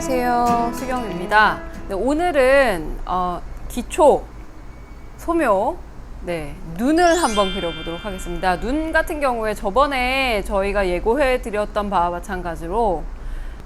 안녕하세요, 수경입니다. 네, 오늘은 기초 소묘 눈을 한번 그려보도록 하겠습니다. 눈 같은 경우에 저번에 저희가 예고해 드렸던 바와 마찬가지로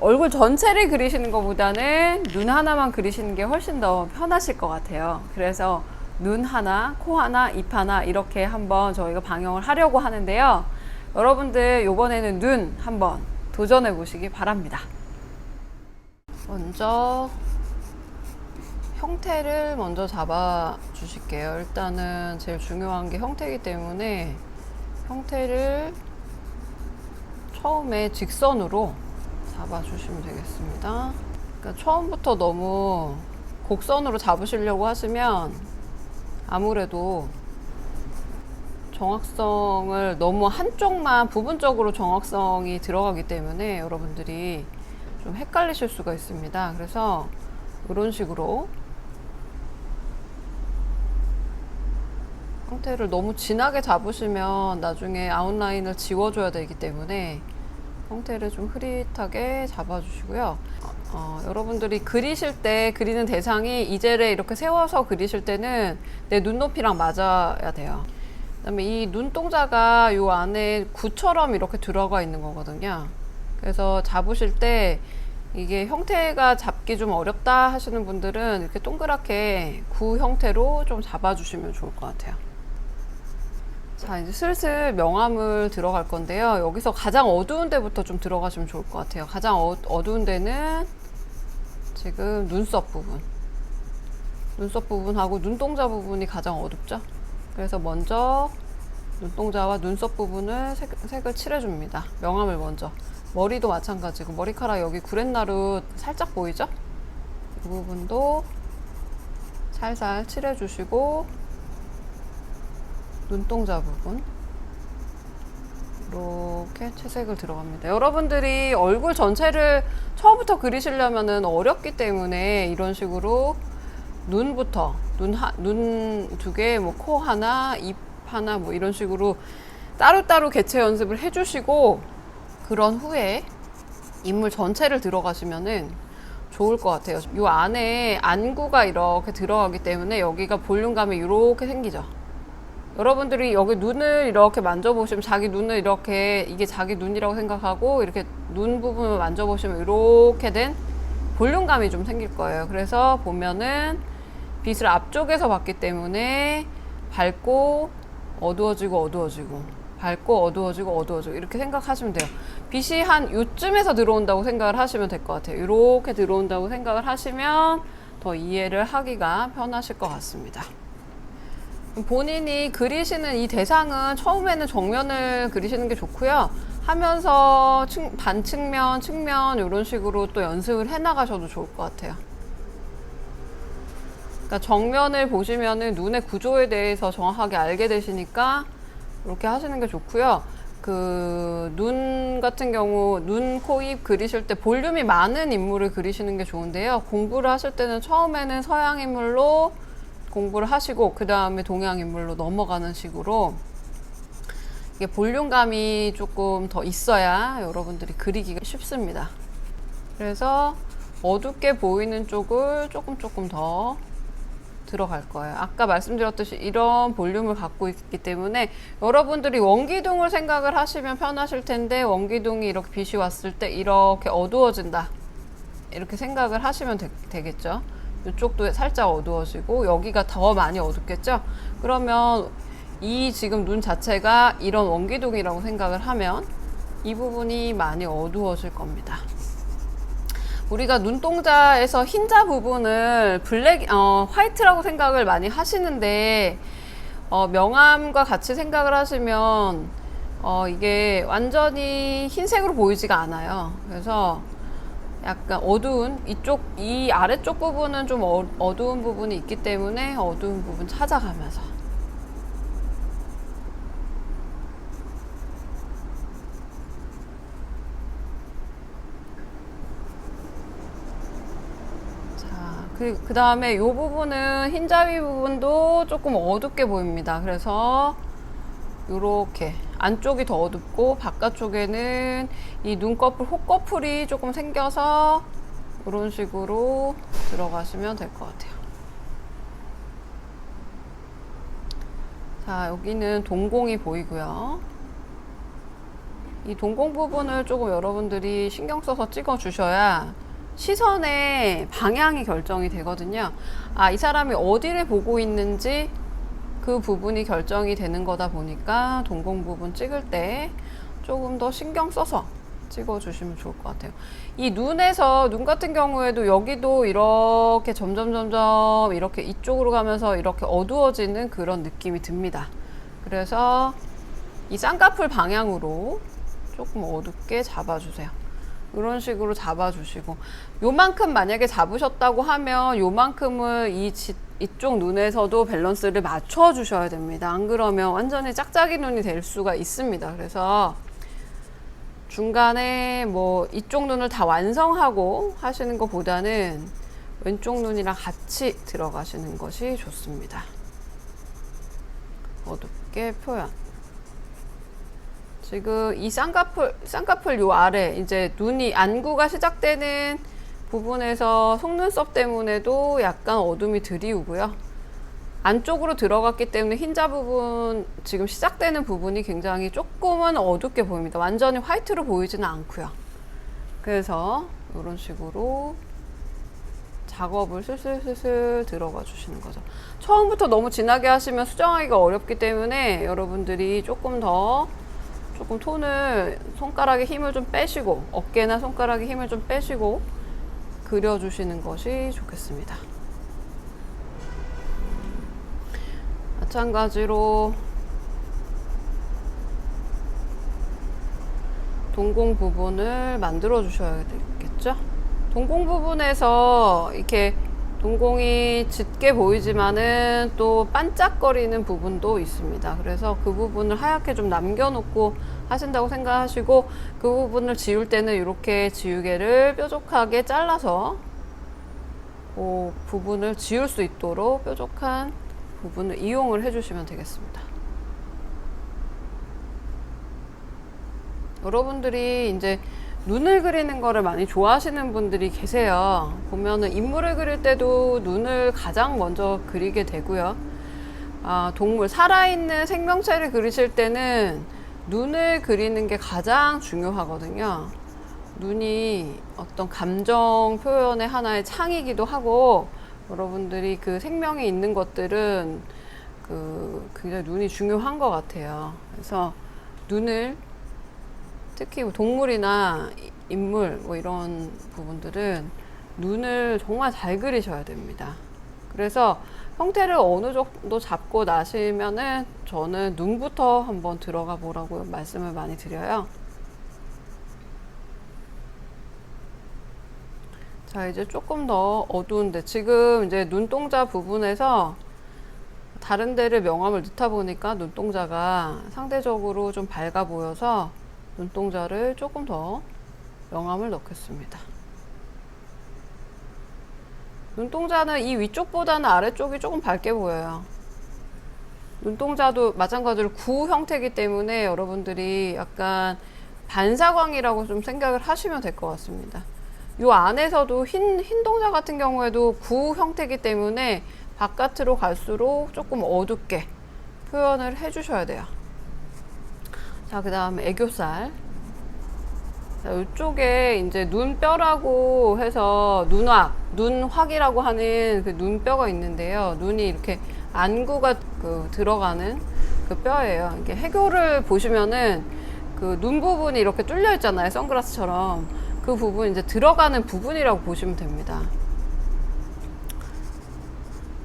얼굴 전체를 그리시는 것보다는 눈 하나만 그리시는 게 훨씬 더 편하실 것 같아요. 그래서 눈 하나, 코 하나, 입 하나 이렇게 한번 저희가 방영을 하려고 하는데요. 여러분들 이번에는 눈 한번 도전해 보시기 바랍니다. 먼저 형태를 먼저 잡아 주실게요. 일단은 제일 중요한 게 형태이기 때문에 형태를 처음에 직선으로 잡아 주시면 되겠습니다. 그러니까 처음부터 너무 곡선으로 잡으시려고 하시면 아무래도 정확성을 너무 한쪽만 부분적으로 정확성이 들어가기 때문에 여러분들이 좀 헷갈리실 수가 있습니다. 그래서 이런 식으로 형태를 너무 진하게 잡으시면 나중에 아웃라인을 지워줘야 되기 때문에 형태를 좀 흐릿하게 잡아주시고요. 여러분들이 그리실 때 그리는 대상이 이젤에 이렇게 세워서 그리실 때는 내 눈높이랑 맞아야 돼요. 그 다음에 이 눈동자가 이 안에 구처럼 이렇게 들어가 있는 거거든요. 그래서 잡으실 때 이게 형태가 잡기 좀 어렵다 하시는 분들은 이렇게 동그랗게 구 형태로 좀 잡아주시면 좋을 것 같아요. 자, 이제 슬슬 명암을 들어갈 건데요. 여기서 가장 어두운 데부터 좀 들어가시면 좋을 것 같아요. 가장 어두운 데는 지금 눈썹 부분. 눈썹 부분하고 눈동자 부분이 가장 어둡죠. 그래서 먼저 눈동자와 눈썹 부분을 색을 칠해줍니다. 명암을 먼저. 머리도 마찬가지고 머리카락 여기 구렛나루 살짝 보이죠? 이 부분도 살살 칠해주시고 눈동자 부분 이렇게 채색을 들어갑니다. 여러분들이 얼굴 전체를 처음부터 그리시려면 어렵기 때문에 이런 식으로 눈부터 눈 두 개, 뭐 코 하나, 입 하나 뭐 이런 식으로 따로따로 개체 연습을 해주시고 그런 후에 인물 전체를 들어가시면은 좋을 것 같아요. 이 안에 안구가 이렇게 들어가기 때문에 여기가 볼륨감이 이렇게 생기죠. 여러분들이 여기 눈을 이렇게 만져보시면 자기 눈을 이렇게 이게 자기 눈이라고 생각하고 이렇게 눈 부분을 만져보시면 이렇게 된 볼륨감이 좀 생길 거예요. 그래서 보면은 빛을 앞쪽에서 받기 때문에 밝고 어두워지고 어두워지고 밝고 어두워지고 어두워지고 이렇게 생각하시면 돼요. 빛이 한 요쯤에서 들어온다고 생각을 하시면 될 것 같아요. 이렇게 들어온다고 생각을 하시면 더 이해를 하기가 편하실 것 같습니다. 본인이 그리시는 이 대상은 처음에는 정면을 그리시는 게 좋고요. 하면서 반측면, 측면 이런 식으로 또 연습을 해 나가셔도 좋을 것 같아요. 그러니까 정면을 보시면은 눈의 구조에 대해서 정확하게 알게 되시니까 이렇게 하시는 게 좋고요. 그 눈 같은 경우 눈, 코, 입 그리실 때 볼륨이 많은 인물을 그리시는 게 좋은데요. 공부를 하실 때는 처음에는 서양 인물로 공부를 하시고 그 다음에 동양 인물로 넘어가는 식으로 이게 볼륨감이 조금 더 있어야 여러분들이 그리기가 쉽습니다. 그래서 어둡게 보이는 쪽을 조금 더 들어갈 거예요. 아까 말씀드렸듯이 이런 볼륨을 갖고 있기 때문에 여러분들이 원기둥을 생각을 하시면 편하실 텐데 원기둥이 이렇게 빛이 왔을 때 이렇게 어두워진다 이렇게 생각을 하시면 되겠죠. 이쪽도 살짝 어두워지고 여기가 더 많이 어둡겠죠. 그러면 이 지금 눈 자체가 이런 원기둥이라고 생각을 하면 이 부분이 많이 어두워질 겁니다. 우리가 눈동자에서 흰자 부분을 화이트라고 생각을 많이 하시는데 명암과 같이 생각을 하시면 이게 완전히 흰색으로 보이지가 않아요. 그래서 약간 어두운 이 아래쪽 부분은 좀 어두운 부분이 있기 때문에 어두운 부분 찾아가면서 그 다음에 이 부분은 흰자위 부분도 조금 어둡게 보입니다. 그래서 이렇게 안쪽이 더 어둡고 바깥쪽에는 이 눈꺼풀, 혹꺼풀이 조금 생겨서 이런 식으로 들어가시면 될 것 같아요. 자, 여기는 동공이 보이고요. 이 동공 부분을 조금 여러분들이 신경 써서 찍어 주셔야 시선의 방향이 결정이 되거든요. 아, 이 사람이 어디를 보고 있는지 그 부분이 결정이 되는 거다 보니까 동공 부분 찍을 때 조금 더 신경 써서 찍어 주시면 좋을 것 같아요. 이 눈에서, 눈 같은 경우에도 여기도 이렇게 점점 이렇게 이쪽으로 가면서 이렇게 어두워지는 그런 느낌이 듭니다. 그래서 이 쌍꺼풀 방향으로 조금 어둡게 잡아주세요. 이런 식으로 잡아주시고, 요만큼 만약에 잡으셨다고 하면 요만큼을 이쪽 눈에서도 밸런스를 맞춰 주셔야 됩니다. 안 그러면 완전히 짝짝이 눈이 될 수가 있습니다. 그래서 중간에 뭐 이쪽 눈을 다 완성하고 하시는 것보다는 왼쪽 눈이랑 같이 들어가시는 것이 좋습니다. 어둡게 표현. 지금 이 쌍꺼풀 요 아래 이제 눈이 안구가 시작되는 부분에서 속눈썹 때문에도 약간 어둠이 드리우고요. 안쪽으로 들어갔기 때문에 흰자 부분, 지금 시작되는 부분이 굉장히 조금은 어둡게 보입니다. 완전히 화이트로 보이지는 않고요. 그래서 이런 식으로 작업을 슬슬 들어가 주시는 거죠. 처음부터 너무 진하게 하시면 수정하기가 어렵기 때문에 여러분들이 조금 톤을, 손가락에 힘을 좀 빼시고, 어깨나 손가락에 힘을 좀 빼시고 그려주시는 것이 좋겠습니다. 마찬가지로 동공 부분을 만들어 주셔야 되겠죠. 동공 부분에서 이렇게 동공이 짙게 보이지만은 또 반짝거리는 부분도 있습니다. 그래서 그 부분을 하얗게 좀 남겨놓고 하신다고 생각하시고, 그 부분을 지울 때는 이렇게 지우개를 뾰족하게 잘라서 그 부분을 지울 수 있도록 뾰족한 부분을 이용을 해주시면 되겠습니다. 여러분들이 이제 눈을 그리는 거를 많이 좋아하시는 분들이 계세요. 보면은 인물을 그릴 때도 눈을 가장 먼저 그리게 되고요. 동물, 살아있는 생명체를 그리실 때는 눈을 그리는 게 가장 중요하거든요. 눈이 어떤 감정 표현의 하나의 창이기도 하고, 여러분들이 그 생명이 있는 것들은 굉장히 눈이 중요한 것 같아요. 그래서 눈을, 특히 동물이나 인물 뭐 이런 부분들은 눈을 정말 잘 그리셔야 됩니다. 그래서 형태를 어느 정도 잡고 나시면은 저는 눈부터 한번 들어가 보라고 말씀을 많이 드려요. 자, 이제 조금 더 어두운데, 지금 이제 눈동자 부분에서 다른 데를 명암을 넣다 보니까 눈동자가 상대적으로 좀 밝아 보여서 눈동자를 조금 더 명암을 넣겠습니다. 눈동자는 이 위쪽보다는 아래쪽이 조금 밝게 보여요. 눈동자도 마찬가지로 구 형태이기 때문에 여러분들이 약간 반사광이라고 좀 생각을 하시면 될 것 같습니다. 이 안에서도 흰 동자 같은 경우에도 구 형태이기 때문에 바깥으로 갈수록 조금 어둡게 표현을 해 주셔야 돼요. 자, 그 다음에 애교살. 자, 이쪽에 이제 눈뼈라고 해서 눈확이라고 하는 그 눈뼈가 있는데요. 눈이 이렇게 안구가 들어가는 그 뼈예요. 이게 해교를 보시면은 그 눈 부분이 이렇게 뚫려 있잖아요. 선글라스처럼. 그 부분 이제 들어가는 부분이라고 보시면 됩니다.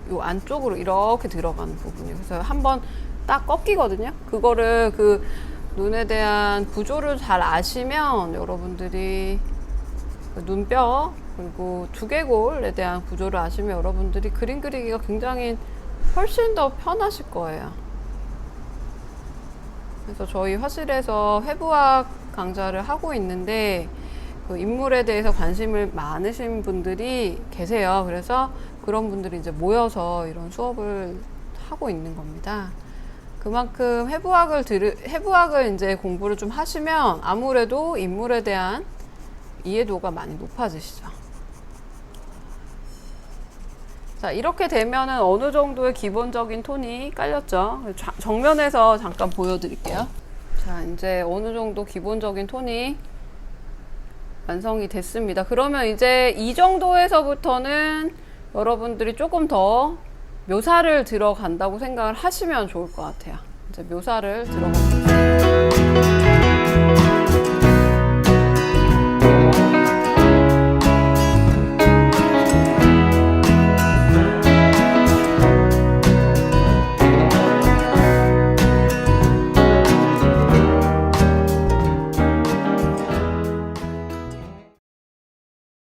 요 안쪽으로 이렇게 들어가는 부분이에요. 그래서 한번 딱 꺾이거든요. 그거를 그 눈에 대한 구조를 잘 아시면 여러분들이 그 눈뼈 그리고 두개골에 대한 구조를 아시면 여러분들이 그림 그리기가 굉장히 훨씬 더 편하실 거예요. 그래서 저희 화실에서 회부학 강좌를 하고 있는데 그 인물에 대해서 관심을 많으신 분들이 계세요. 그래서 그런 분들이 이제 모여서 이런 수업을 하고 있는 겁니다. 그만큼 해부학을 이제 공부를 좀 하시면 아무래도 인물에 대한 이해도가 많이 높아지시죠. 자, 이렇게 되면은 어느 정도의 기본적인 톤이 깔렸죠. 정면에서 잠깐 보여드릴게요. 자, 이제 어느 정도 기본적인 톤이 완성이 됐습니다. 그러면 이제 이 정도에서부터는 여러분들이 조금 더 묘사를 들어간다고 생각을 하시면 좋을 것 같아요. 이제 묘사를 들어가겠습니다.